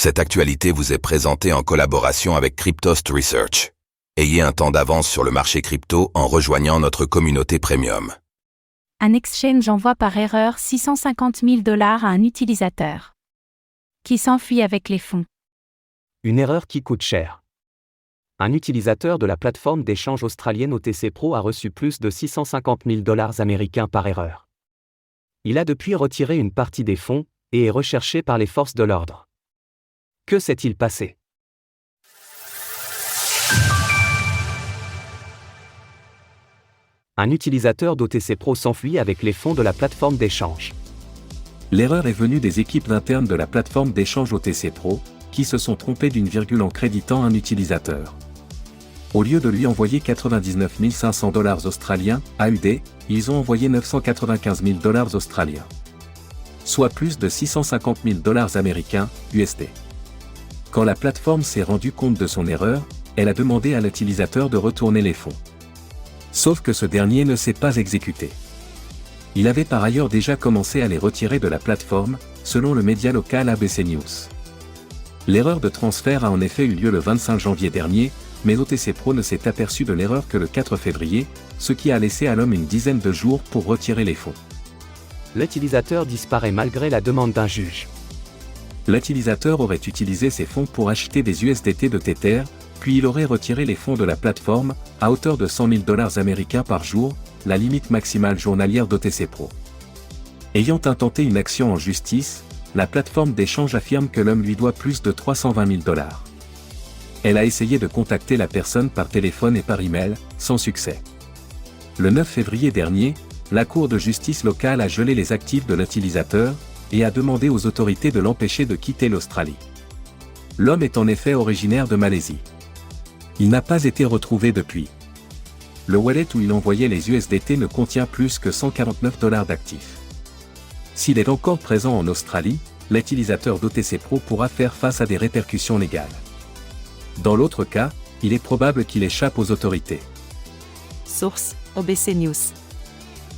Cette actualité vous est présentée en collaboration avec Cryptost Research. Ayez un temps d'avance sur le marché crypto en rejoignant notre communauté premium. Un exchange envoie par erreur $650 000 à un utilisateur qui s'enfuit avec les fonds. Une erreur qui coûte cher. Un utilisateur de la plateforme d'échange australienne OTC Pro a reçu plus de $650 000 américains par erreur. Il a depuis retiré une partie des fonds et est recherché par les forces de l'ordre. Que s'est-il passé ? Un utilisateur d'OTC Pro s'enfuit avec les fonds de la plateforme d'échange. L'erreur est venue des équipes internes de la plateforme d'échange OTC Pro, qui se sont trompées d'une virgule en créditant un utilisateur. Au lieu de lui envoyer 99 500 $ australiens, AUD, ils ont envoyé 995 000 $ australiens. Soit plus de 650 000 $ américains, USD. Quand la plateforme s'est rendue compte de son erreur, elle a demandé à l'utilisateur de retourner les fonds. Sauf que ce dernier ne s'est pas exécuté. Il avait par ailleurs déjà commencé à les retirer de la plateforme, selon le média local ABC News. L'erreur de transfert a en effet eu lieu le 25 janvier dernier, mais OTC Pro ne s'est aperçu de l'erreur que le 4 février, ce qui a laissé à l'homme une dizaine de jours pour retirer les fonds. L'utilisateur disparaît malgré la demande d'un juge. L'utilisateur aurait utilisé ses fonds pour acheter des USDT de Tether, puis il aurait retiré les fonds de la plateforme, à hauteur de 100 000 $ américains par jour, la limite maximale journalière d'OTC Pro. Ayant intenté une action en justice, la plateforme d'échange affirme que l'homme lui doit plus de 320 000 $. Elle a essayé de contacter la personne par téléphone et par email, sans succès. Le 9 février dernier, la Cour de justice locale a gelé les actifs de l'utilisateur, et a demandé aux autorités de l'empêcher de quitter l'Australie. L'homme est en effet originaire de Malaisie. Il n'a pas été retrouvé depuis. Le wallet où il envoyait les USDT ne contient plus que 149 $ d'actifs. S'il est encore présent en Australie, l'utilisateur d'OTC Pro pourra faire face à des répercussions légales. Dans l'autre cas, il est probable qu'il échappe aux autorités. Source: ABC News.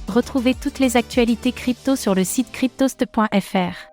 Retrouvez toutes les actualités crypto sur le site cryptost.fr.